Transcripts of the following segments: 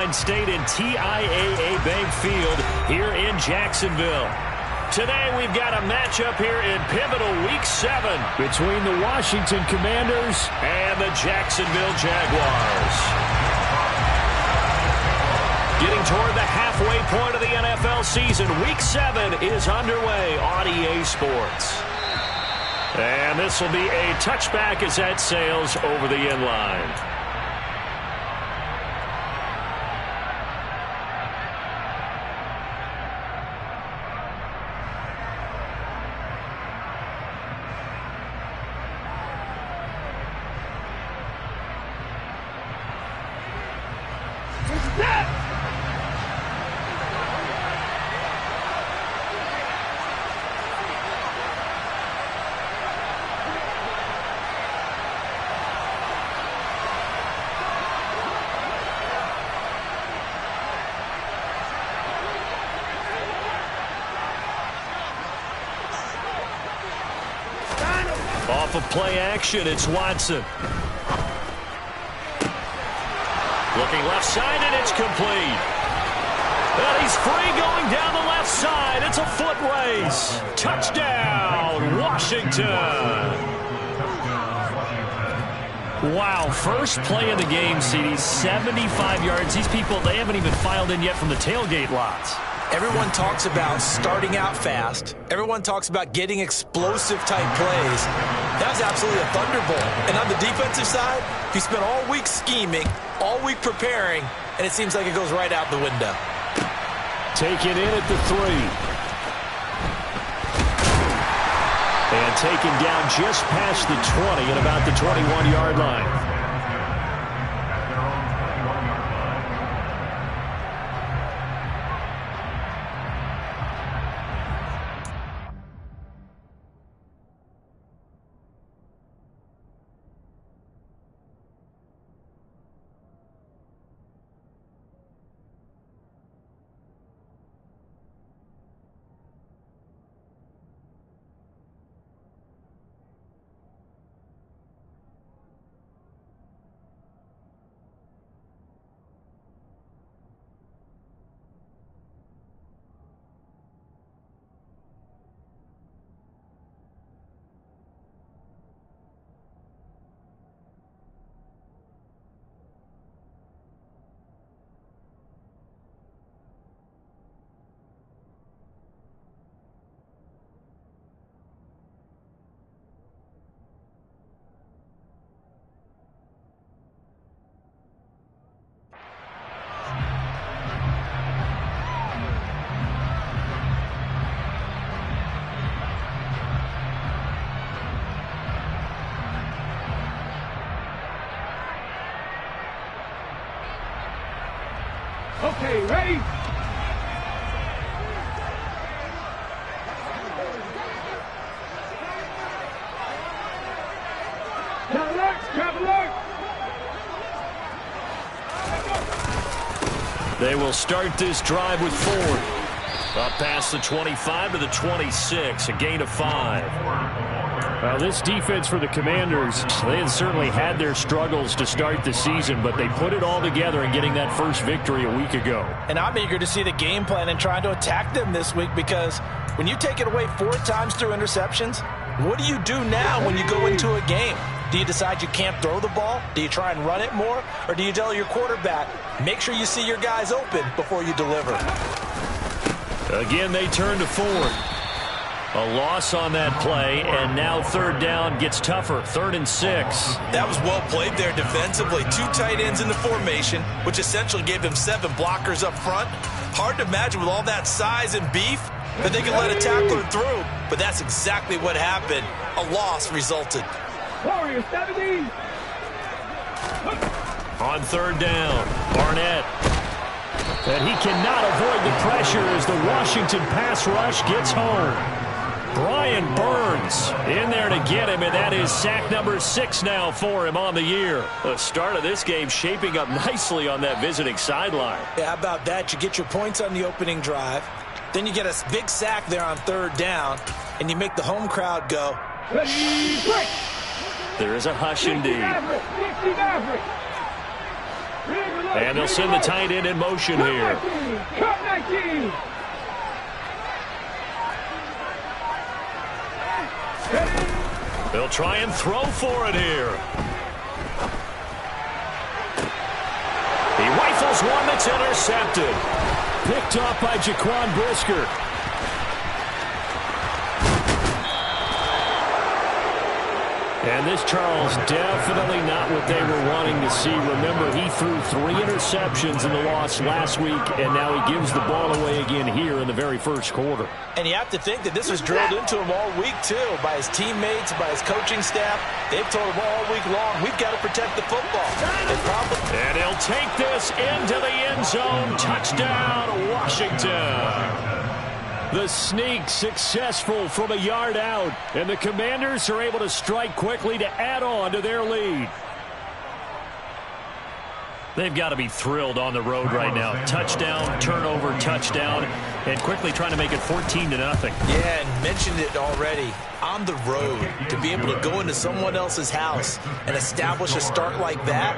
Sunshine State and TIAA Bank Field here in Jacksonville. Today we've got a matchup here in pivotal Week 7 between the Washington Commanders and the Jacksonville Jaguars. Getting toward the halfway point of the NFL season, Week 7 is underway on EA Sports. And this will be a touchback as that sails over the end line. Off of play action, it's Watson. Looking left side, and it's complete. And he's free going down the left side. It's a foot race. Touchdown, Washington. Wow, first play of the game, CD, 75 yards. These people, they haven't even filed in yet from the tailgate lots. Everyone talks about starting out fast. Everyone talks about getting explosive-type plays. That was absolutely a thunderbolt. And on the defensive side, he spent all week scheming, all week preparing, and it seems like it goes right out the window. Taken in at the 3. And taken down just past the 20 at about the 21-yard line. Okay, ready? They will start this drive with Ford. Up past the 25 to the 26, a gain of 5. Well, this defense for the Commanders, they had certainly had their struggles to start the season, but they put it all together in getting that first victory a week ago. And I'm eager to see the game plan and trying to attack them this week, because when you take it away 4 times through interceptions, what do you do now when you go into a game? Do you decide you can't throw the ball? Do you try and run it more? Or do you tell your quarterback, make sure you see your guys open before you deliver? Again, they turn to Ford. A loss on that play, and now third down gets tougher. 3rd and 6. That was well played there defensively. 2 tight ends in the formation, which essentially gave them 7 blockers up front. Hard to imagine with all that size and beef that they could let a tackler through, but that's exactly what happened. A loss resulted. Warriors 70. On 3rd down, Barnett. And he cannot avoid the pressure as the Washington pass rush gets home. Brian Burns in there to get him, and that is sack number 6 now for him on the year. The start of this game shaping up nicely on that visiting sideline. Yeah, how about that? You get your points on the opening drive. Then you get a big sack there on 3rd down, and you make the home crowd go. There is a hush indeed. And they'll send the tight end in motion here. They'll try and throw for it here. He rifles one that's intercepted. Picked off by Jaquan Brisker. And this, Charles, definitely not what they were wanting to see. Remember, he threw 3 interceptions in the loss last week, and now he gives the ball away again here in the very first quarter. And you have to think that this was drilled into him all week, too, by his teammates, by his coaching staff. They've told him all week long, we've got to protect the football. And he'll take this into the end zone. Touchdown, Washington. The sneak successful from a yard out, and the Commanders are able to strike quickly to add on to their lead. They've got to be thrilled on the road right now. Touchdown, turnover, touchdown, and quickly trying to make it 14-0. Yeah, and mentioned it already. On the road, to be able to go into someone else's house and establish a start like that,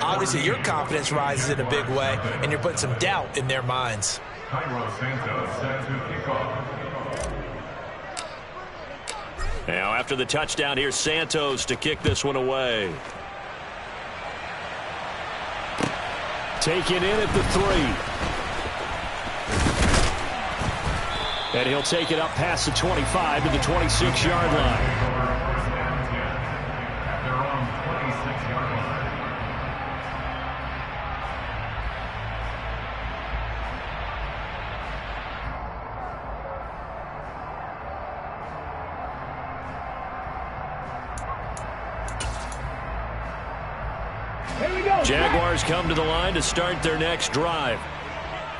obviously your confidence rises in a big way, and you're putting some doubt in their minds. Now after the touchdown, here's Santos to kick this one away. Taken in at the 3. And he'll take it up past the 25 to the 26-yard line. Jaguars come to the line to start their next drive.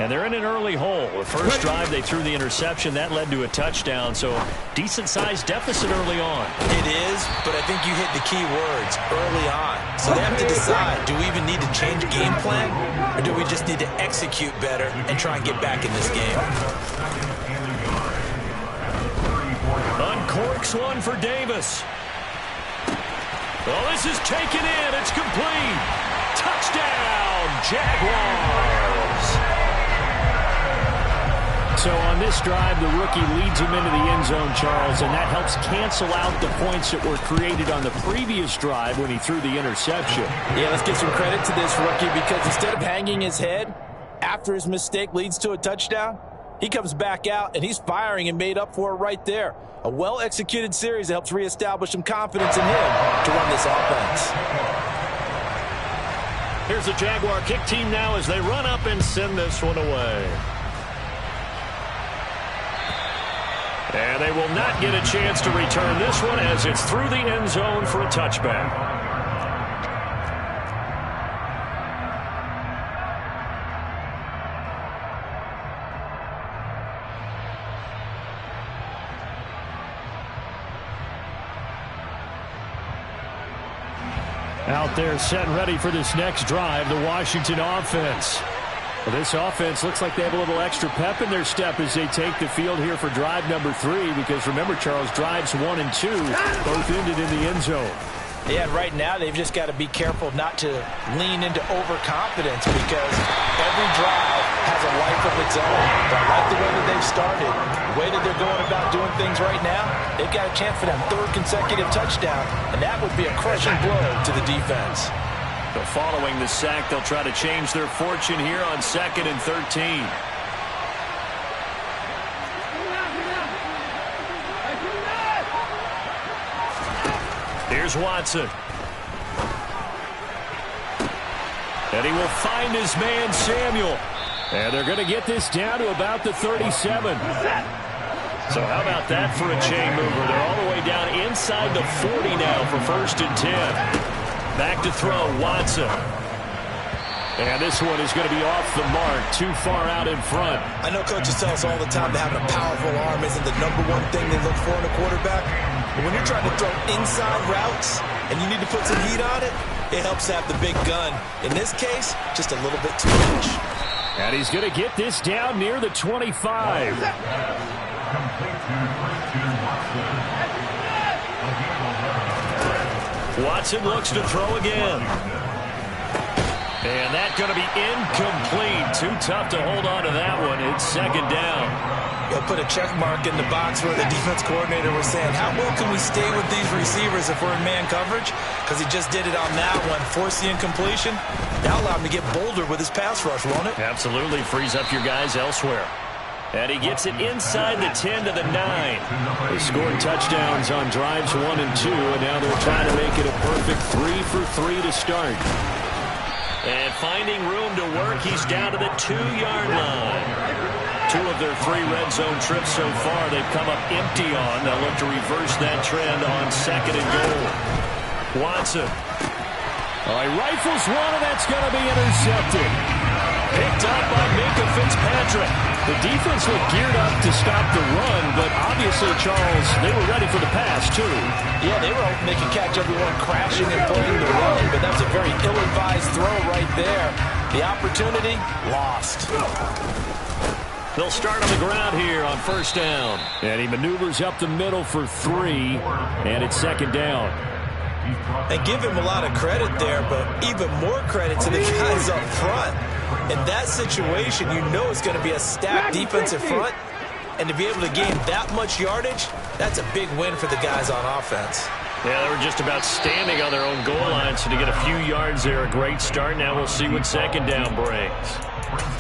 And they're in an early hole. The first drive, they threw the interception. That led to a touchdown, so decent-sized deficit early on. It is, but I think you hit the key words, early on. So they have to decide, do we even need to change game plan, or do we just need to execute better and try and get back in this game? Uncorks one for Davis. Well, this is taken in. It's complete. Touchdown, Jaguars. So on this drive, the rookie leads him into the end zone, Charles, and that helps cancel out the points that were created on the previous drive when he threw the interception. Yeah, let's give some credit to this rookie because instead of hanging his head after his mistake leads to a touchdown, he comes back out and he's firing and made up for it right there. A well-executed series that helps reestablish some confidence in him to run this offense. Here's the Jaguar kick team now as they run up and send this one away. And they will not get a chance to return this one as it's through the end zone for a touchback. Out there set and ready for this next drive, the Washington offense. Well, this offense looks like they have a little extra pep in their step as they take the field here for drive number 3 because remember, Charles, drives 1 and 2 both ended in the end zone. Yeah, right now they've just got to be careful not to lean into overconfidence because every drive has a life of its own. But I like the way that they've started, the way that they're going about doing things right now. They've got a chance for that 3rd consecutive touchdown, and that would be a crushing blow to the defense. So following the sack, they'll try to change their fortune here on 2nd and 13. Here's Watson. And he will find his man, Samuel. And they're going to get this down to about the 37. So how about that for a chain mover? They're all the way down inside the 40 now for 1st and 10. Back to throw, Watson. And this one is going to be off the mark, too far out in front. I know coaches tell us all the time that having a powerful arm isn't the #1 thing they look for in a quarterback. But when you're trying to throw inside routes and you need to put some heat on it, it helps to have the big gun. In this case, just a little bit too much. And he's going to get this down near the 25. Watson looks to throw again. And that's going to be incomplete. Too tough to hold on to that one. It's second down. You'll put a check mark in the box where the defense coordinator was saying, how well can we stay with these receivers if we're in man coverage? Because he just did it on that one. Force the incompletion. That'll allow him to get bolder with his pass rush, won't it? Absolutely. Frees up your guys elsewhere. And he gets it inside the 10 to the 9. They scored touchdowns on drives 1 and 2, and now they're trying to make it a perfect 3 for 3 to start. And finding room to work, he's down to the 2-yard line. 2 of their 3 red zone trips so far they've come up empty on. They'll look to reverse that trend on second and goal. Watson. All right, rifles one, and that's going to be intercepted. Picked up by Minka Fitzpatrick. The defense looked geared up to stop the run, but obviously, Charles, they were ready for the pass, too. Yeah, they were hoping they could catch everyone crashing and playing the run, but that was a very ill-advised throw right there. The opportunity, lost. They'll start on the ground here on first down. And he maneuvers up the middle for 3, and it's second down. They give him a lot of credit there, but even more credit to the guys up front. In that situation, you know it's going to be a stacked defensive front, and to be able to gain that much yardage, that's a big win for the guys on offense. Yeah, they were just about standing on their own goal line, so to get a few yards there, a great start. Now we'll see what second down brings.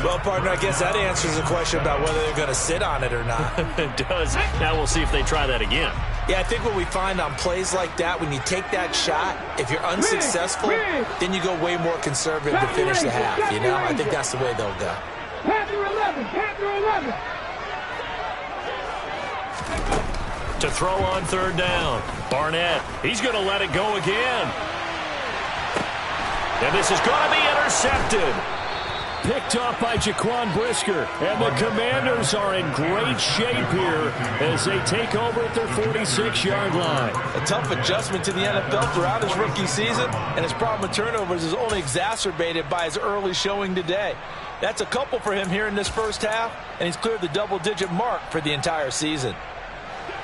Well, partner, I guess that answers the question about whether they're going to sit on it or not. It does. Now we'll see if they try that again. Yeah, I think what we find on plays like that, when you take that shot, if you're unsuccessful, then you go way more conservative to finish the half, you know? I think that's the way they'll go. Panther 11, Panther 11. To throw on third down. Barnett, he's going to let it go again. And this is going to be intercepted. Picked off by Jaquan Brisker. And the Commanders are in great shape here as they take over at their 46-yard line. A tough adjustment to the NFL throughout his rookie season, and his problem with turnovers is only exacerbated by his early showing today. That's a couple for him here in this first half, and he's cleared the double-digit mark for the entire season.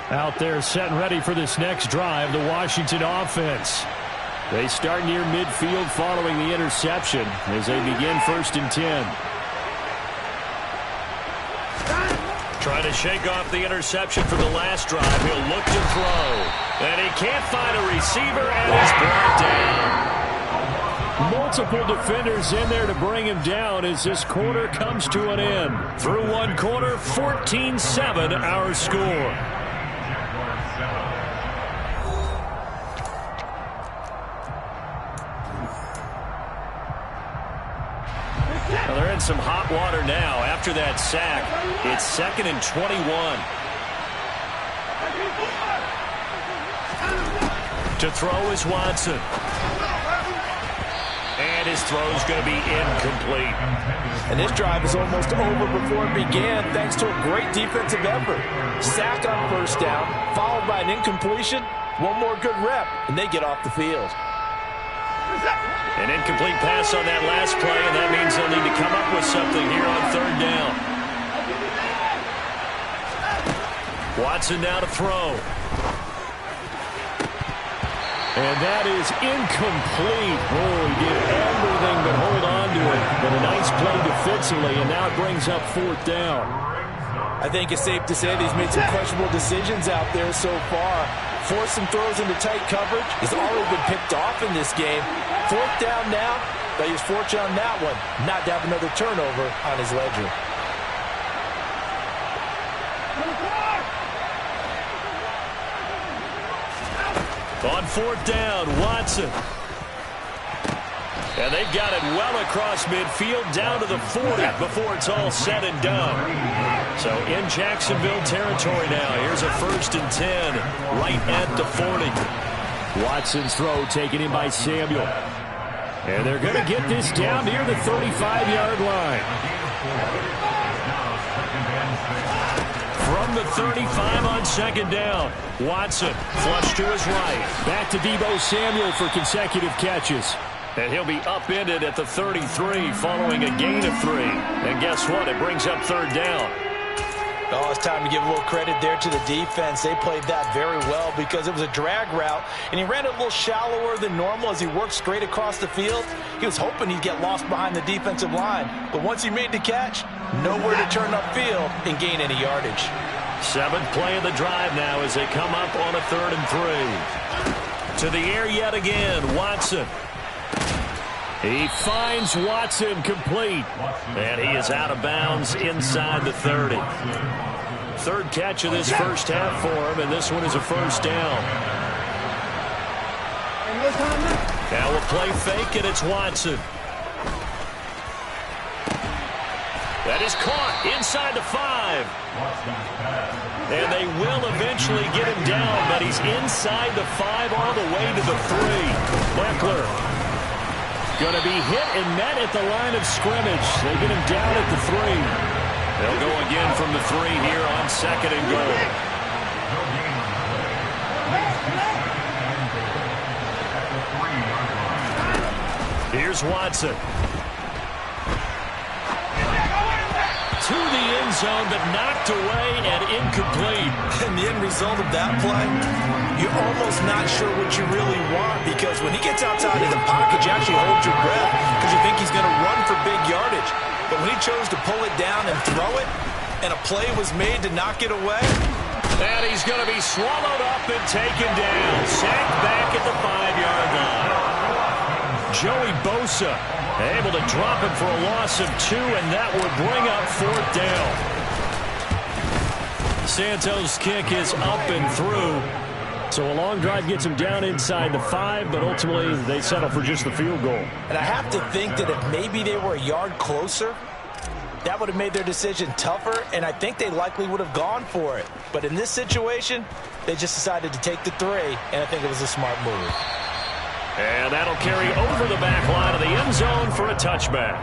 Out there set and ready for this next drive, the Washington offense. They start near midfield following the interception as they begin first and 10. Trying to shake off the interception from the last drive. He'll look to throw. And he can't find a receiver, and he's brought down. Multiple defenders in there to bring him down as this quarter comes to an end. Through one quarter, 14-7 our score. Well, they're in some hot water now. After that sack, it's second and 21. To throw is Watson. And his throw's going to be incomplete. And this drive is almost over before it began thanks to a great defensive effort. Sack on first down, followed by an incompletion. One more good rep, and they get off the field. An incomplete pass on that last play, and that means they'll need to come up with something here on third down. Watson now to throw. And that is incomplete. Oh, he did everything but hold on to it. But a nice play defensively, and now it brings up fourth down. I think it's safe to say that he's made some questionable decisions out there so far. Forced some throws into tight coverage. He's already been picked off in this game. Fourth down now, but he was fortunate on that one not to have another turnover on his ledger. On fourth down, Watson. And they've got it well across midfield down to the 40 before it's all said and done. So in Jacksonville territory now. Here's a first and 10 right at the 40. Watson's throw taken in by Samuel. And they're going to get this down near the 35-yard line. From the 35 on second down, Watson flush to his right. Back to Deebo Samuel for consecutive catches. And he'll be upended at the 33 following a gain of 3. And guess what? It brings up third down. Oh, it's time to give a little credit there to the defense. They played that very well because it was a drag route, and he ran it a little shallower than normal as he worked straight across the field. He was hoping he'd get lost behind the defensive line, but once he made the catch, nowhere to turn upfield and gain any yardage. 7th play of the drive now as they come up on a 3rd and 3. To the air yet again, Watson. He finds Watson complete, and he is out of bounds inside the 30. 3rd catch of this first half for him, and this one is a first down. Now we'll play fake, and it's Watson. That is caught inside the 5. And they will eventually get him down, but he's inside the 5 all the way to the 3. Beckler going to be hit and met at the line of scrimmage. They get him down at the 3. They'll go again from the 3 here on 2nd and goal. Here's Watson. To the end zone, but knocked away and incomplete. And the end result of that play, you're almost not sure what you really want, because when he gets outside of the pocket, you actually hold your breath because you think he's going to run for big yardage. But when he chose to pull it down and throw it, and a play was made to knock it away. And he's going to be swallowed up and taken down. Sacked back at the 5-yard line. Joey Bosa able to drop him for a loss of 2, and that would bring up 4th down. Santos' kick is up and through. So a long drive gets him down inside the 5, but ultimately they settle for just the field goal. And I have to think that if maybe they were a yard closer, that would have made their decision tougher, and I think they likely would have gone for it. But in this situation, they just decided to take the 3, and I think it was a smart move. And that'll carry over the back line of the end zone for a touchback.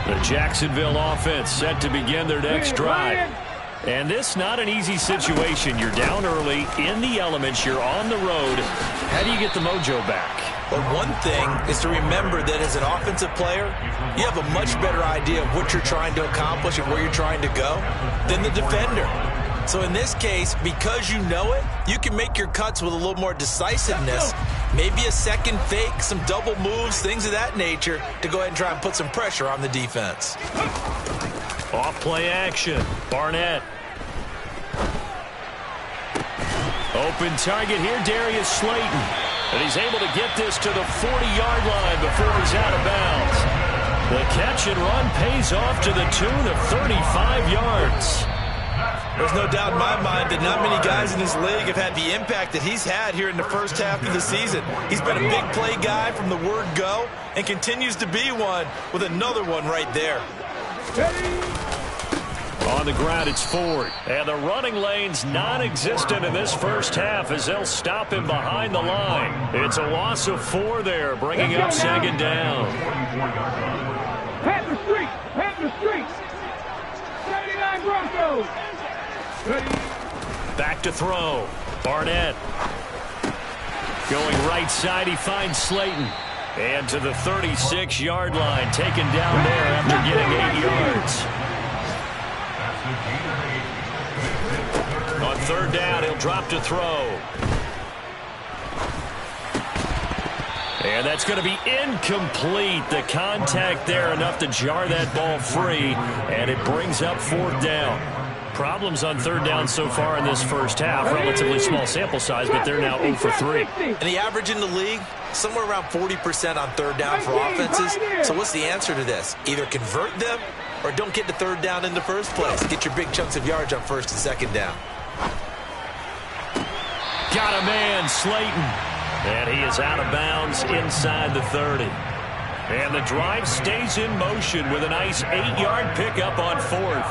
The Jacksonville offense set to begin their next drive. And this not an easy situation. You're down early, in the elements, you're on the road. How do you get the mojo back? But one thing is to remember that as an offensive player, you have a much better idea of what you're trying to accomplish and where you're trying to go than the defender. So in this case, because you know it, you can make your cuts with a little more decisiveness. Maybe a second fake, some double moves, things of that nature to go ahead and try and put some pressure on the defense. Off play action. Barnett. Open target here, Darius Slayton. And he's able to get this to the 40-yard line before he's out of bounds. The catch and run pays off to the tune of 35 yards. There's no doubt in my mind that not many guys in this league have had the impact that he's had here in the first half of the season. He's been a big play guy from the word go and continues to be one with another one right there. On the ground, it's Ford. And the running lane's non-existent in this first half as they'll stop him behind the line. It's a loss of 4 there, bringing up 2nd down. Pat the street! Pat the street! 79 Broncos! Back to throw. Barnett. Going right side, he finds Slayton. And to the 36-yard line, taken down there after getting 8 yards. On 3rd down, he'll drop to throw. And that's going to be incomplete. The contact there enough to jar that ball free, and it brings up 4th down. Problems on 3rd down so far in this first half. Relatively small sample size, but they're now 0 for 3. And the average in the league, somewhere around 40% on 3rd down for offenses. So what's the answer to this? Either convert them or don't get to 3rd down in the first place. Get your big chunks of yards on 1st and 2nd down. Got a man, Slayton. And he is out of bounds inside the 30. And the drive stays in motion with a nice 8-yard pickup on 4th.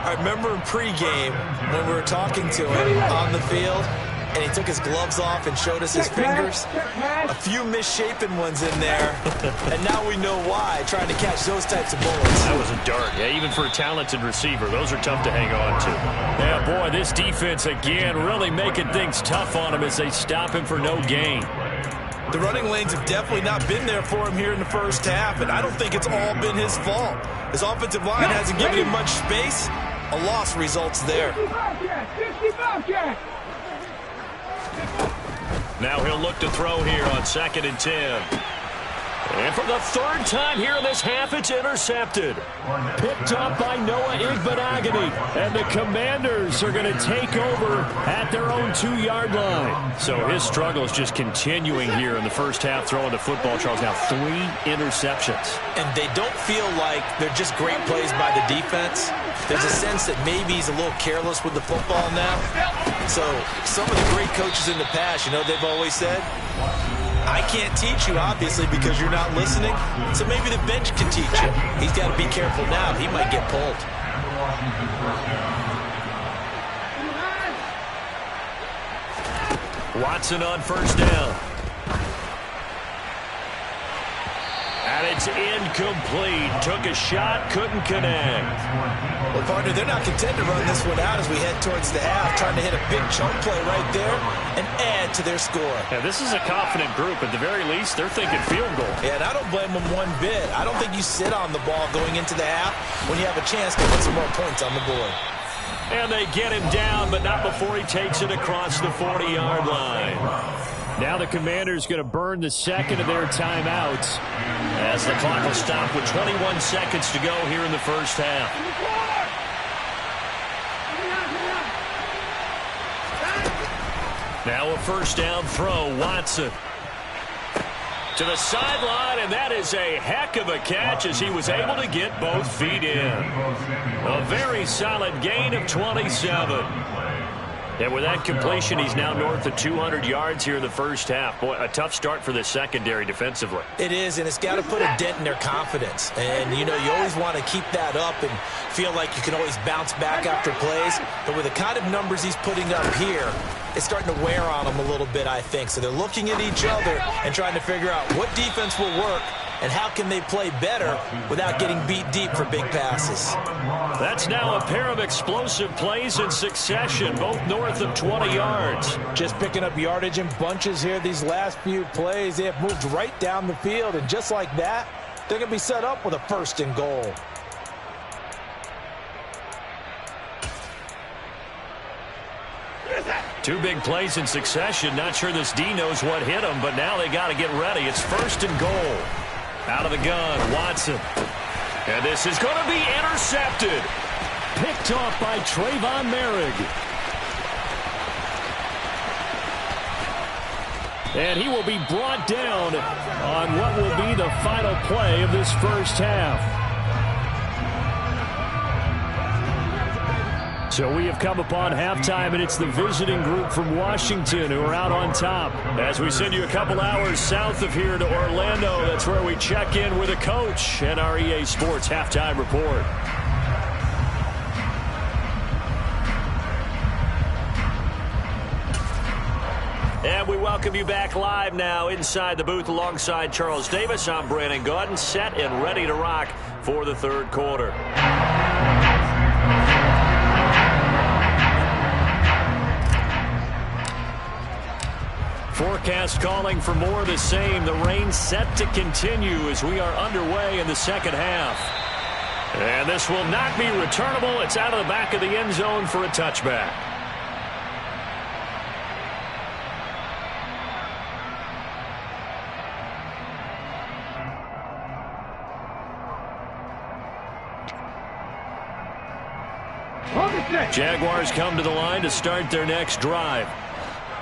I remember in pregame when we were talking to him on the field, and he took his gloves off and showed us his fingers. A few misshapen ones in there, and now we know why, trying to catch those types of bullets. That was a dart. Yeah, even for a talented receiver, those are tough to hang on to. Yeah, boy, this defense again really making things tough on him as they stop him for no gain. The running lanes have definitely not been there for him here in the first half, and I don't think it's all been his fault. His offensive line hasn't given him much space. A loss results there. Now he'll look to throw here on 2nd and 10. And for the third time here in this half, it's intercepted. Picked up by Noah Igbenogany. And the Commanders are going to take over at their own 2-yard line. So his struggle is just continuing here in the first half, throwing the football. Charles, now 3 interceptions. And they don't feel like they're just great plays by the defense. There's a sense that maybe he's a little careless with the football now. So some of the great coaches in the past, you know, they've always said, I can't teach you, obviously, because you're not listening. So maybe the bench can teach you. He's got to be careful now. He might get pulled. Watson on first down. And it's incomplete. Took a shot, couldn't connect. Well, partner, they're not content to run this one out as we head towards the half, trying to hit a big chunk play right there and add to their score. Yeah, this is a confident group. At the very least, they're thinking field goal. Yeah, and I don't blame them one bit. I don't think you sit on the ball going into the half when you have a chance to put some more points on the board. And they get him down, but not before he takes it across the 40-yard line. Now the Commanders going to burn the second of their timeouts as the clock will stop with 21 seconds to go here in the first half. Now a first down throw, Watson. To the sideline, and that is a heck of a catch as he was able to get both feet in. A very solid gain of 27. And with that completion, he's now north of 200 yards here in the first half. Boy, a tough start for the secondary defensively. It is, and it's got to put a dent in their confidence. And, you know, you always want to keep that up and feel like you can always bounce back after plays. But with the kind of numbers he's putting up here, it's starting to wear on them a little bit, I think. So they're looking at each other and trying to figure out what defense will work and how can they play better without getting beat deep for big passes. That's now a pair of explosive plays in succession, both north of 20 yards. Just picking up yardage in bunches here these last few plays. They have moved right down the field, and just like that, they're going to be set up with a 1st and goal. Two big plays in succession. Not sure this D knows what hit him, but now they got to get ready. It's 1st and goal. Out of the gun, Watson. And this is going to be intercepted. Picked off by Trayvon Merrick. And he will be brought down on what will be the final play of this first half. So we have come upon halftime, and it's the visiting group from Washington who are out on top. As we send you a couple hours south of here to Orlando, that's where we check in with a coach and our EA Sports Halftime Report. And we welcome you back live now inside the booth alongside Charles Davis. I'm Brandon Gaudin, set and ready to rock for the third quarter. Forecast calling for more of the same. The rain set to continue as we are underway in the second half. And this will not be returnable. It's out of the back of the end zone for a touchback. Jaguars come to the line to start their next drive.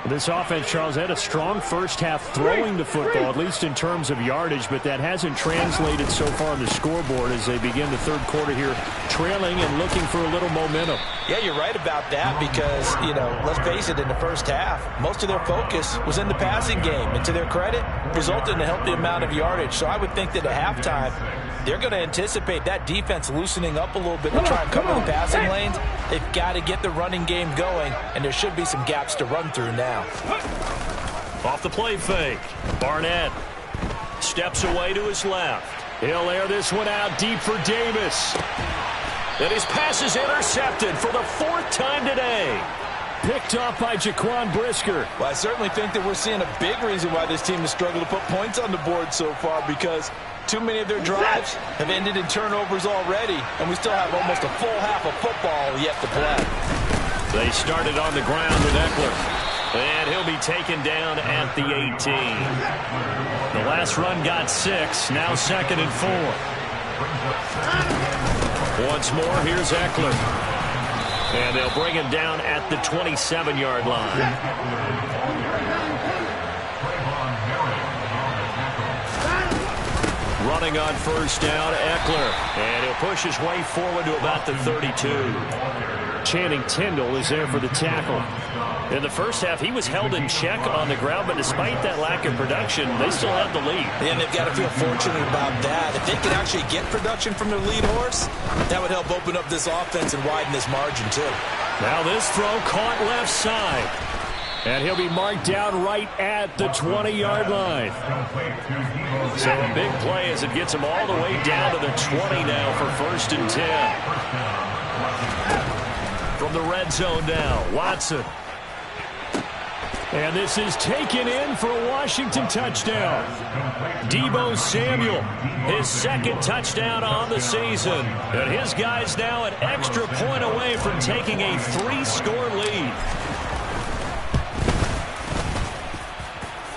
This offense, Charles, had a strong first half throwing the football, at least in terms of yardage, but that hasn't translated so far on the scoreboard as they begin the third quarter here, trailing and looking for a little momentum. Yeah, you're right about that because, you know, let's face it, in the first half, most of their focus was in the passing game. And to their credit, resulted in a healthy amount of yardage. So I would think that at halftime, they're going to anticipate that defense loosening up a little bit to try and cover the passing lanes. They've got to get the running game going, and there should be some gaps to run through now. Off the play fake, Barnett steps away to his left. He'll air this one out deep for Davis. And his pass is intercepted for the 4th time today. Picked off by Jaquan Brisker. Well, I certainly think that we're seeing a big reason why this team has struggled to put points on the board so far, because too many of their drives have ended in turnovers already, and we still have almost a full half of football yet to play. They started on the ground with Eckler, and he'll be taken down at the 18. The last run got 6, now 2nd and 4. Once more, here's Eckler. And they'll bring him down at the 27-yard line. Running on first down, Eckler. And he'll push his way forward to about the 32. Channing Tindall is there for the tackle. In the first half, he was held in check on the ground, but despite that lack of production, they still have the lead. And they've got to feel fortunate about that. If they can actually get production from their lead horse, that would help open up this offense and widen this margin too. Now this throw caught left side. And he'll be marked down right at the 20-yard line. So a big play as it gets him all the way down to the 20 now for 1st and 10. From the red zone now, Watson. And this is taken in for a Washington touchdown. Deebo Samuel, his 2nd touchdown on the season. And his guys now an extra point away from taking a 3-score lead.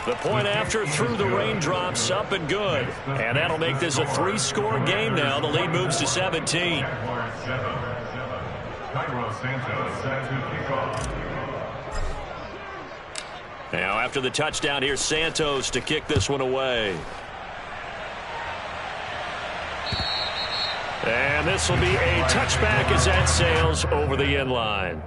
The point after through the raindrops, up and good. And that'll make this a 3-score game now. The lead moves to 17. Now after the touchdown, here's Santos to kick this one away. And this will be a touchback as that sails over the end line.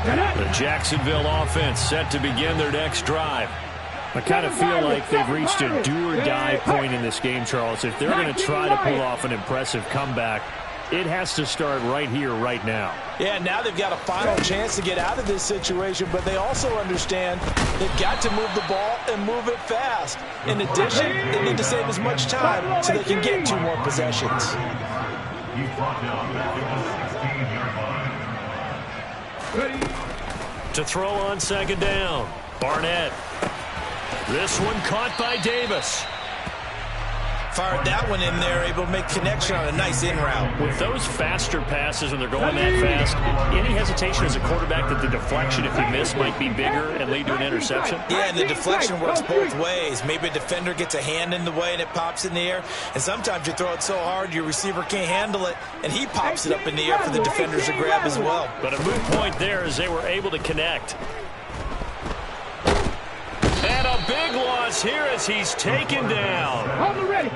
The Jacksonville offense set to begin their next drive. I kind of feel like they've reached a do-or-die point in this game, Charles. If they're going to try to pull off an impressive comeback, it has to start right here, right now. Yeah, now they've got a final chance to get out of this situation, but they also understand they've got to move the ball and move it fast. In addition, they need to save as much time so they can get 2 more possessions. To throw on 2nd down, Barnett. This one caught by Davis. Fired that one in there, able to make connection on a nice in route. With those faster passes when they're going that fast, any hesitation as a quarterback that the deflection, if you miss, might be bigger and lead to an interception? Yeah, and the deflection works both ways. Maybe a defender gets a hand in the way and it pops in the air. And sometimes you throw it so hard your receiver can't handle it, and he pops it up in the air for the defenders to grab as well. But a moot point there as they were able to connect. And a big loss here as he's taken down. Hold it ready. A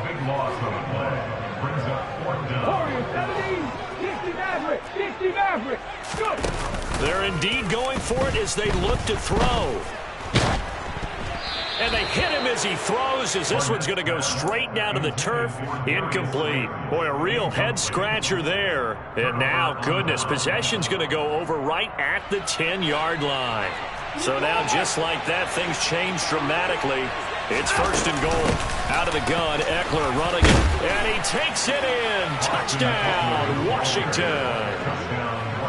big loss on the play. Brings up 4th down. Warriors 17, 60 Maverick, 60 Maverick. Good. They're indeed going for it as they look to throw. And they hit him as he throws, as this one's going to go straight down to the turf. Incomplete. Boy, a real head-scratcher there. And now, goodness, possession's going to go over right at the 10-yard line. So now, just like that, things change dramatically. It's 1st and goal. Out of the gun, Eckler running it. And he takes it in. Touchdown, Washington.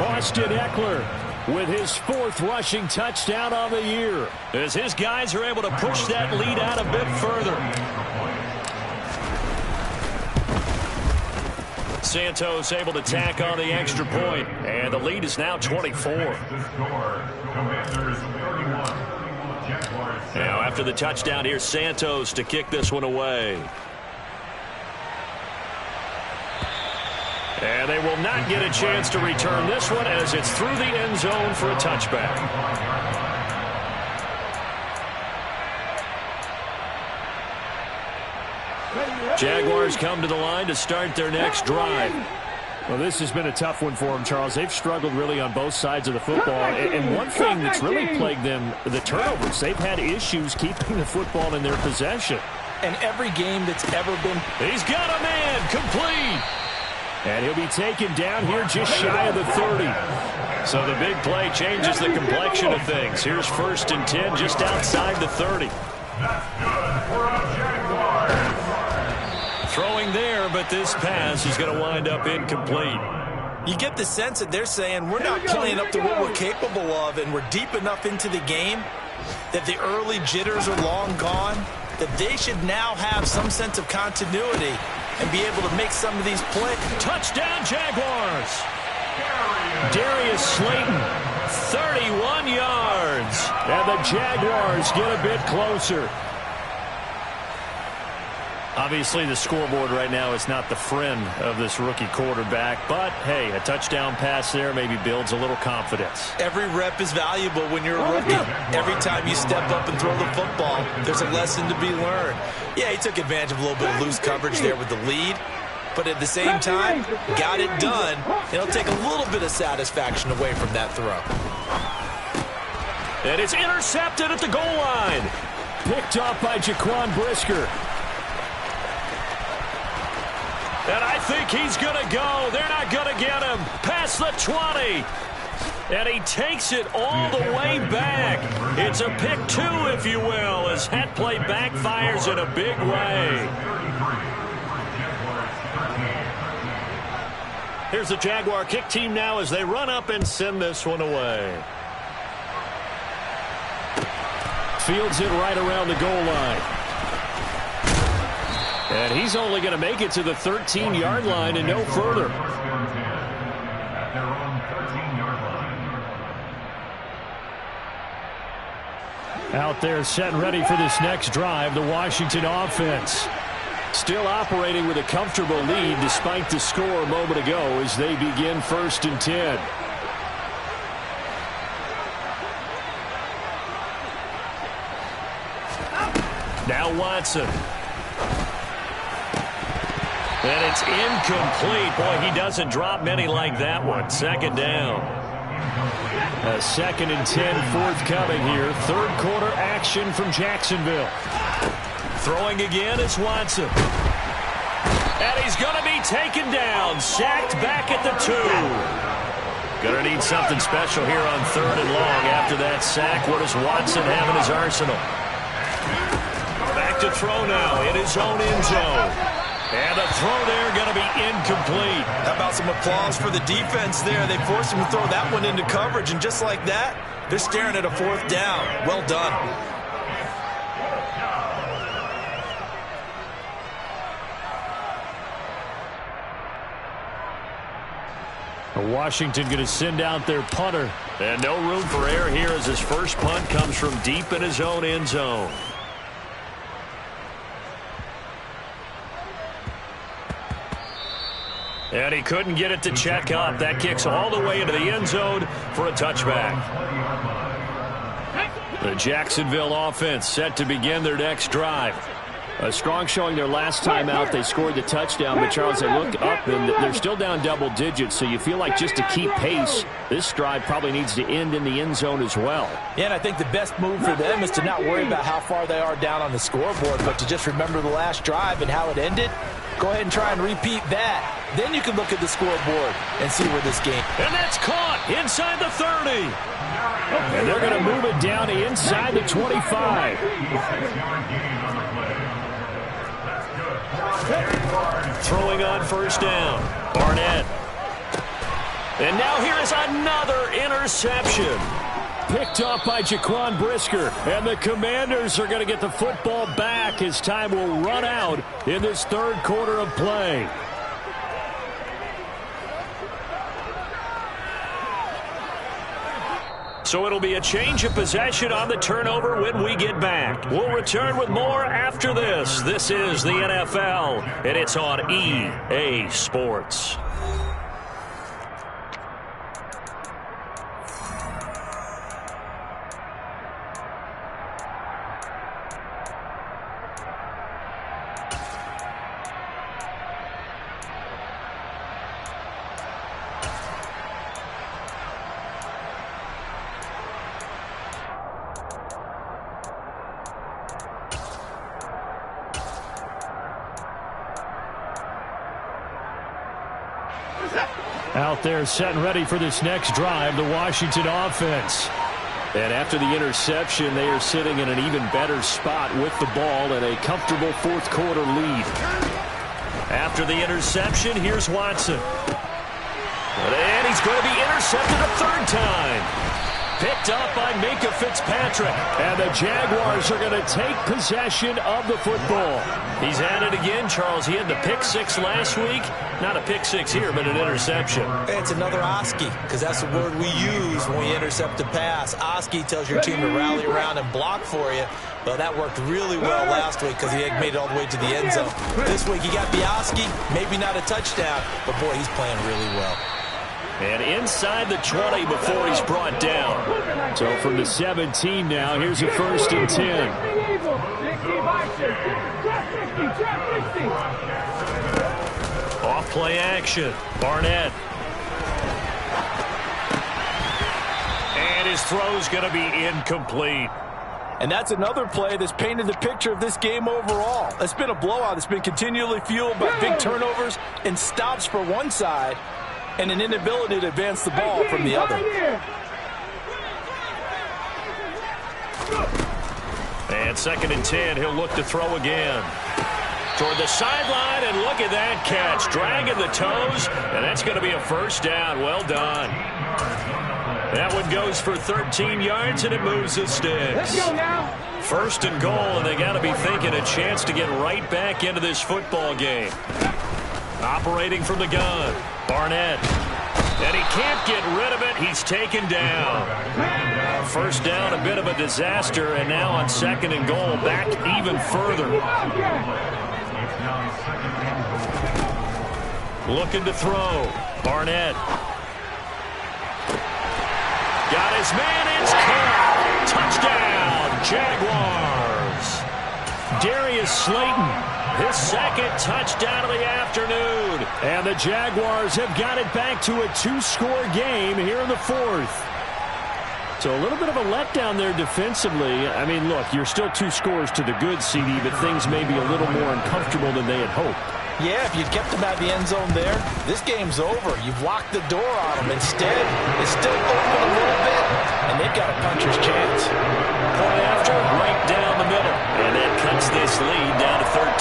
Austin Eckler with his 4th rushing touchdown on the year, as his guys are able to push that lead out a bit further. Santos able to tack on the extra point, and the lead is now 24. Now after the touchdown, here's Santos to kick this one away. And they will not get a chance to return this one as it's through the end zone for a touchback. Jaguars come to the line to start their next drive. Well, this has been a tough one for them, Charles. They've struggled really on both sides of the football. And one thing that's really plagued them, the turnovers. They've had issues keeping the football in their possession. And every game that's ever been... He's got a man, complete. And he'll be taken down here just shy of the 30. So the big play changes the complexion of things. Here's 1st and 10 just outside the 30. That's good for a Jaguars. Throwing there, but this pass is going to wind up incomplete. You get the sense that they're saying we're not playing up to what we're capable of, and we're deep enough into the game that the early jitters are long gone, that they should now have some sense of continuity and be able to make some of these plays. Touchdown, Jaguars. Darius Slayton, 31 yards. And the Jaguars get a bit closer. Obviously, the scoreboard right now is not the friend of this rookie quarterback. But, hey, a touchdown pass there maybe builds a little confidence. Every rep is valuable when you're a rookie. Every time you step up and throw the football, there's a lesson to be learned. Yeah, he took advantage of a little bit of loose coverage there with the lead. But at the same time, got it done. It'll take a little bit of satisfaction away from that throw. And it's intercepted at the goal line. Picked up by Jaquan Brisker. And I think he's going to go. They're not going to get him. Past the 20. And he takes it all the way back. It's a pick two, if you will, as that play backfires in a big way. Here's the Jaguar kick team now as they run up and send this one away. Fields it right around the goal line. And he's only going to make it to the 13-yard line and no further. At their own 13-yard line. Out there set and ready for this next drive, the Washington offense. Still operating with a comfortable lead despite the score a moment ago as they begin 1st and 10. Now Watson. And it's incomplete. Boy, he doesn't drop many like that one. 2nd down. A 2nd and 10 forthcoming here. 3rd quarter action from Jacksonville. Throwing again is Watson. And he's going to be taken down. Sacked back at the 2. Going to need something special here on 3rd and long. After that sack, what does Watson have in his arsenal? Back to throw now in his own end zone. And the throw there going to be incomplete. How about some applause for the defense there? They forced him to throw that one into coverage, and just like that, they're staring at a 4th down. Well done. Washington going to send out their punter. And no room for error here as his first punt comes from deep in his own end zone. And he couldn't get it to check up. That kicks all the way into the end zone for a touchback. The Jacksonville offense set to begin their next drive. A strong showing their last time out. They scored the touchdown, but Charles, they look up and they're still down double digits, so you feel like just to keep pace, this drive probably needs to end in the end zone as well. Yeah, and I think the best move for them is to not worry about how far they are down on the scoreboard, but to just remember the last drive and how it ended. Go ahead and try and repeat that. Then you can look at the scoreboard and see where this game. And that's caught inside the 30. And they're going to move it down to inside the 25. Throwing on 1st down. Barnett. And now here is another interception. Picked up by Jaquan Brisker. And the Commanders are going to get the football back as time will run out in this 3rd quarter of play. So it'll be a change of possession on the turnover when we get back. We'll return with more after this. This is the NFL, and it's on EA Sports. Out there set and ready for this next drive, the Washington offense. And after the interception, they are sitting in an even better spot with the ball and a comfortable fourth quarter lead. After the interception, here's Watson. And he's going to be intercepted a third time. Picked up by Minkah Fitzpatrick. And the Jaguars are going to take possession of the football. He's at it again, Charles. He had the pick six last week. Not a pick six here, but an interception. It's another Oski, because that's the word we use when we intercept a pass. Oski tells your team to rally around and block for you. Well, that worked really well last week because he made it all the way to the end zone. This week he got the Oski, maybe not a touchdown, but boy, he's playing really well. And inside the 20 before he's brought down. So from the 17 now, here's a 1st and 10. Off play action. Barnett. And his throw's going to be incomplete. And that's another play that's painted the picture of this game overall. It's been a blowout. It's been continually fueled by big turnovers and stops for one side, and an inability to advance the ball from the other. And 2nd and 10, he'll look to throw again. Toward the sideline, and look at that catch. Dragging the toes, and that's going to be a 1st down. Well done. That one goes for 13 yards, and it moves the sticks. Let's go now. 1st and goal, and they got to be thinking a chance to get right back into this football game. Operating from the gun, Barnett. And he can't get rid of it. He's taken down. 1st down, a bit of a disaster, and now on 2nd and goal, back even further. Looking to throw. Barnett. Got his man. It's caught. Touchdown, Jaguars. Darius Slayton. His 2nd touchdown of the afternoon. And the Jaguars have got it back to a 2-score game here in the 4th. So a little bit of a letdown there defensively. I mean, look, you're still 2 scores to the good, CD, but things may be a little more uncomfortable than they had hoped. Yeah, if you'd kept them out of the end zone there, this game's over. You've locked the door on them. Instead, it's still open a little bit, and they've got a puncher's chance. Point after, right down the middle. And that cuts this lead down to 13.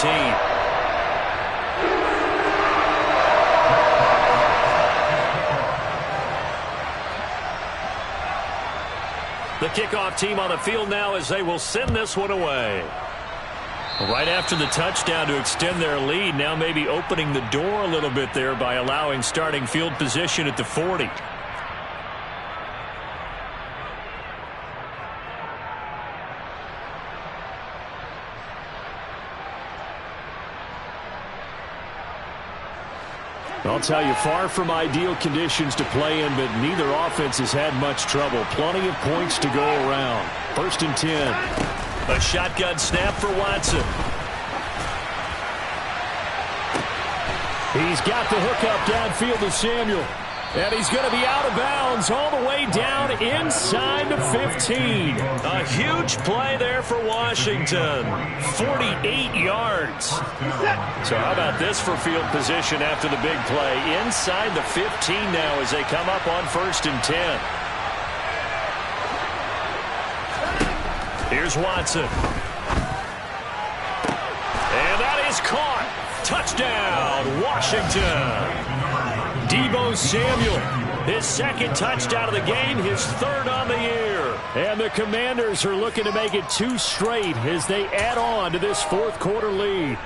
The kickoff team on the field now as they will send this one away. Right after the touchdown to extend their lead, now maybe opening the door a little bit there by allowing starting field position at the 40. I'll tell you, far from ideal conditions to play in, but neither offense has had much trouble. Plenty of points to go around. 1st and 10. A shotgun snap for Watson. He's got the hook up downfield to Samuel. And he's going to be out of bounds all the way down inside the 15. A huge play there for Washington. 48 yards. So how about this for field position after the big play? Inside the 15 now as they come up on 1st and 10. Here's Watson. And that is caught. Touchdown, Washington. Deebo Samuel, his 2nd touchdown of the game, his 3rd on the year. And the Commanders are looking to make it 2 straight as they add on to this 4th quarter lead.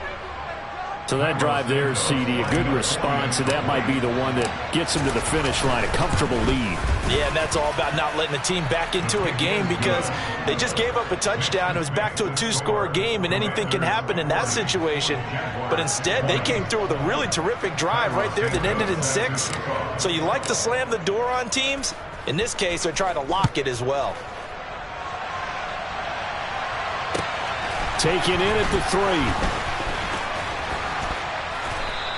So that drive there, CD, a good response, and that might be the one that gets them to the finish line, a comfortable lead. Yeah, and that's all about not letting the team back into a game because they just gave up a touchdown. It was back to a 2-score game, and anything can happen in that situation. But instead, they came through with a really terrific drive right there that ended in 6. So you like to slam the door on teams. In this case, they're trying to lock it as well. Taken in at the 3.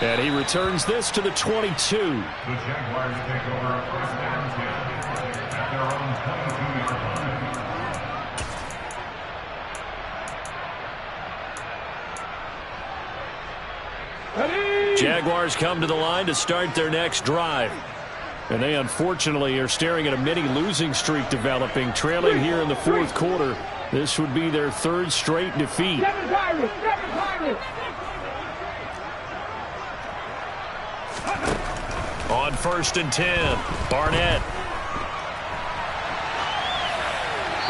And he returns this to the 22. The Jaguars take over 1st and 10 at their own 22-yard line. Ready? Jaguars come to the line to start their next drive. And they unfortunately are staring at a mini losing streak developing, trailing here in the fourth quarter. This would be their third straight defeat. On 1st and 10, Barnett.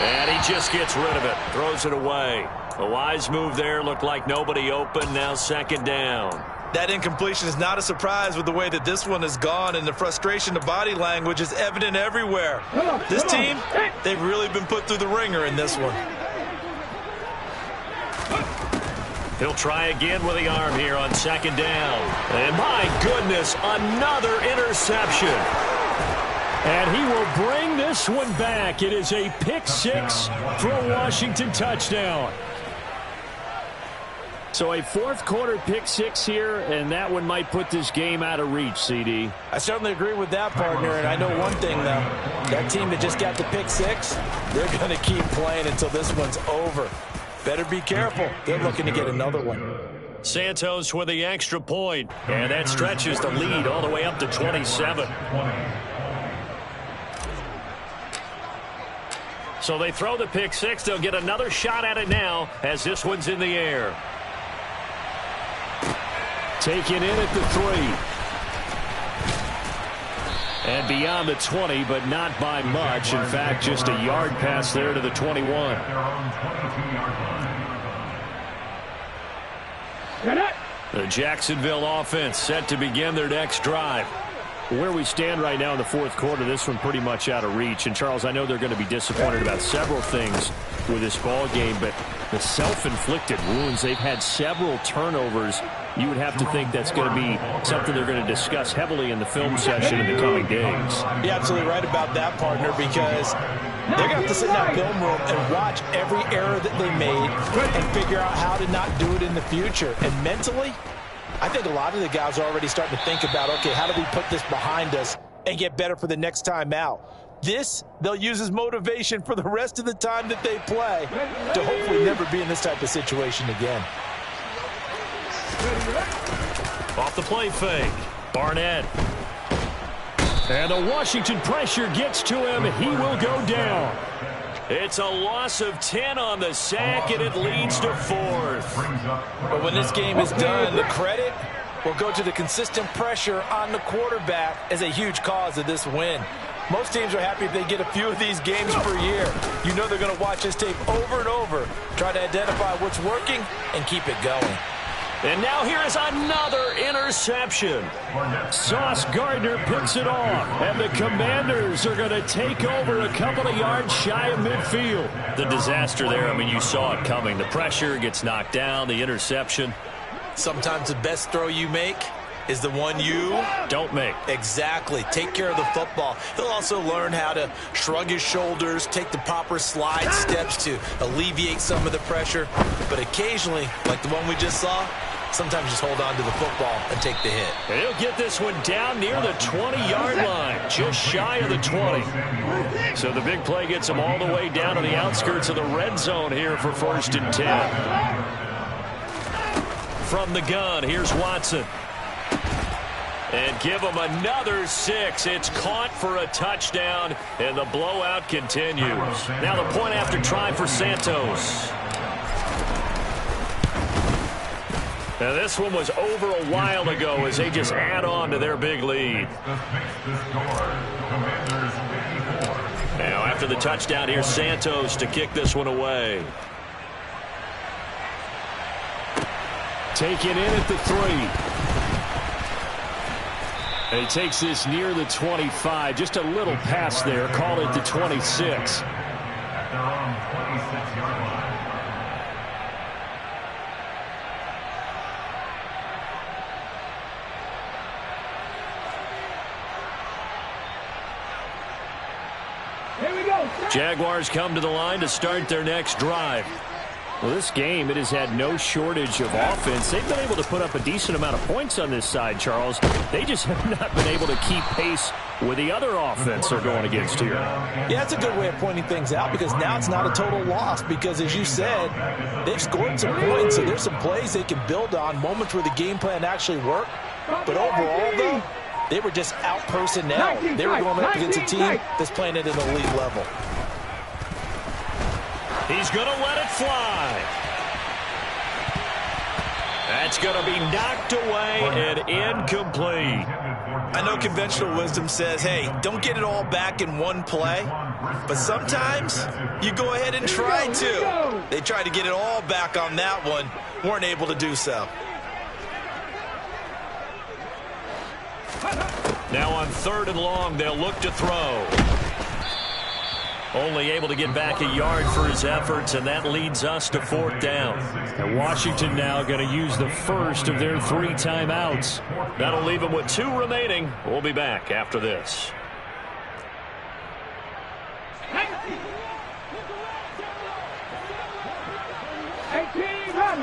And he just gets rid of it, throws it away. A wise move there, looked like nobody open, now 2nd down. That incompletion is not a surprise with the way that this one has gone, and the frustration, the body language is evident everywhere. This team, they've really been put through the ringer in this one. He'll try again with the arm here on 2nd down. And my goodness, another interception. And he will bring this one back. It is a pick 6 for a Washington touchdown. So a fourth quarter pick 6 here, and that one might put this game out of reach, CD. I certainly agree with that, partner, and I know one thing, though. That team that just got the pick 6, they're going to keep playing until this one's over. Better be careful. They're looking to get another one. Santos with the extra point, and that stretches the lead all the way up to 27. So they throw the pick 6. They'll get another shot at it now as this one's in the air. Taken in at the 3. And beyond the 20, but not by much. In fact, just a yard pass there to the 21. The Jacksonville offense set to begin their next drive. Where we stand right now in the fourth quarter, this one pretty much out of reach. And, Charles, I know they're going to be disappointed about several things with this ball game, but the self-inflicted wounds, they've had several turnovers. You would have to think that's going to be something they're going to discuss heavily in the film session in the coming days. You're absolutely right about that, partner, because they're going to have to sit in that film room and watch every error that they made and figure out how to not do it in the future. And mentally, I think a lot of the guys are already starting to think about, okay, how do we put this behind us and get better for the next time out? This, they'll use as motivation for the rest of the time that they play to hopefully never be in this type of situation again. Off the play fake, Barnett. And the Washington pressure gets to him. He will go down. It's a loss of 10 on the sack, and it leads to 4th. But when this game is done, the credit will go to the consistent pressure on the quarterback as a huge cause of this win. Most teams are happy if they get a few of these games per year. You know they're going to watch this tape over and over, try to identify what's working, and keep it going. And now here is another interception. Sauce Gardner picks it off, and the Commanders are going to take over a couple of yards shy of midfield. The disaster there, I mean, you saw it coming. The pressure gets knocked down, the interception. Sometimes the best throw you make is the one you don't make. Exactly. Take care of the football. He'll also learn how to shrug his shoulders, take the proper slide steps to alleviate some of the pressure. But occasionally, like the one we just saw, sometimes just hold on to the football and take the hit. And he'll get this one down near the 20-yard line, just shy of the 20. So the big play gets him all the way down to the outskirts of the red zone here for 1st and 10. From the gun, here's Watson. And give him another 6. It's caught for a touchdown, and the blowout continues. Now the point after try for Santos. Now this one was over a while ago as they just add on to their big lead. Now after the touchdown, here's Santos to kick this one away. Taken in at the 3. And he takes this near the 25. Just a little pass there. Call it the 26. At their own 26-yard line. Jaguars come to the line to start their next drive. Well, this game, it has had no shortage of offense. They've been able to put up a decent amount of points on this side, Charles. They just have not been able to keep pace with the other offense they're going against here. Yeah, that's a good way of pointing things out because now it's not a total loss because, as you said, they've scored some points, so there's some plays they can build on, moments where the game plan actually worked. But overall, though, They were just out personnel. They were going up against a team that's playing at an elite level. He's going to let it fly. That's going to be knocked away and incomplete. I know conventional wisdom says, hey, don't get it all back in one play. But sometimes you go ahead and try to. They tried to get it all back on that one. Weren't able to do so. Now on 3rd and long, they'll look to throw. Only able to get back a yard for his efforts, and that leads us to 4th down. And Washington now going to use the first of their 3 timeouts. That'll leave them with 2 remaining. We'll be back after this.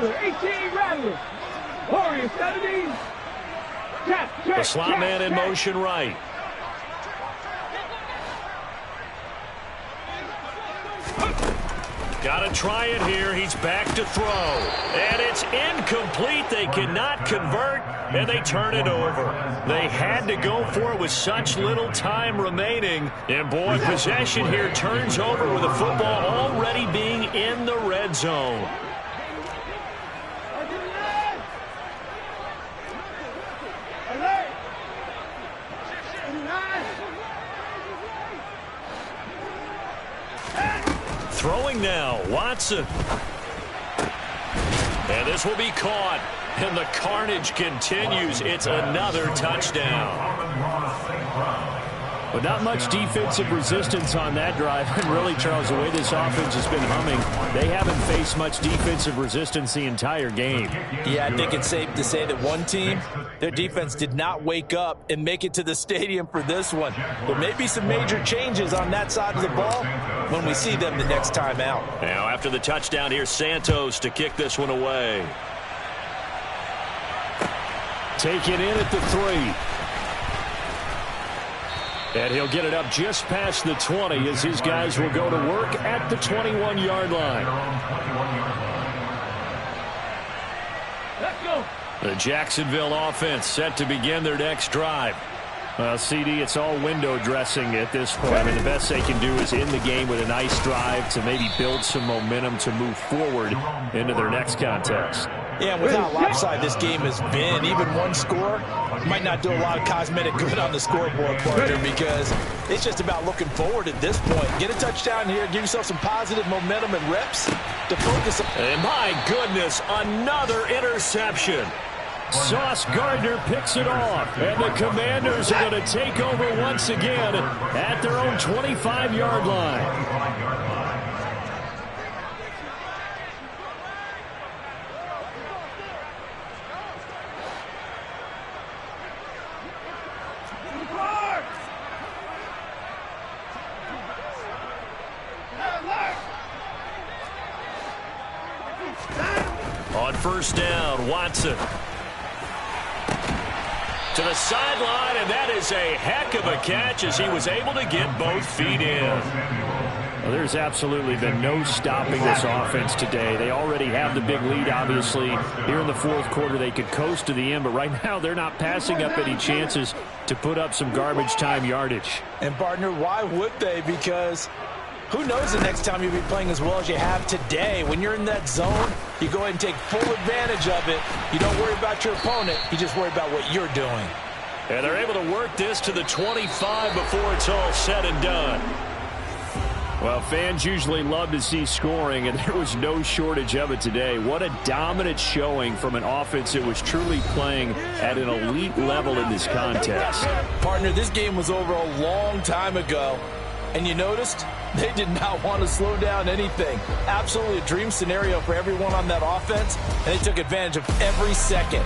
18 Rattlers. Warriors 70. The slot man in motion right. Got to try it here. He's back to throw. And it's incomplete. They cannot convert, and they turn it over. They had to go for it with such little time remaining. And, boy, possession here turns over with the football already being in the red zone. Throwing now, Watson. And this will be caught. And the carnage continues. It's another touchdown. But not much defensive resistance on that drive. And really, Charles, the way this offense has been humming, they haven't faced much defensive resistance the entire game. Yeah, I think it's safe to say that one team, their defense did not wake up and make it to the stadium for this one. There may be some major changes on that side of the ball when we see them the next time out. Now, after the touchdown, here's Santos to kick this one away. Taken in at the 3. And he'll get it up just past the 20 as his guys will go to work at the 21-yard line. Let's go. The Jacksonville offense set to begin their next drive. Well, CD, it's all window dressing at this point. I mean, the best they can do is end the game with a nice drive to maybe build some momentum to move forward into their next contest. Yeah, and with how lopsided this game has been, even one score might not do a lot of cosmetic good on the scoreboard, partner, because it's just about looking forward at this point. Get a touchdown here, give yourself some positive momentum and reps to focus on. And my goodness, another interception. Sauce Gardner picks it off, and the Commanders are going to take over once again at their own 25-yard line. On 1st down, Watson. To the sideline, and that is a heck of a catch as he was able to get both feet in. Well, there's absolutely been no stopping this offense today. They already have the big lead, obviously. Here in the 4th quarter, they could coast to the end, but right now they're not passing up any chances to put up some garbage time yardage. And, partner, why would they? Because who knows the next time you'll be playing as well as you have today. When you're in that zone, you go ahead and take full advantage of it. You don't worry about your opponent. You just worry about what you're doing. And they're able to work this to the 25 before it's all said and done. Well, fans usually love to see scoring, and there was no shortage of it today. What a dominant showing from an offense that was truly playing at an elite level in this contest. Partner, this game was over a long time ago. And you noticed they did not want to slow down anything. Absolutely a dream scenario for everyone on that offense, and they took advantage of every second.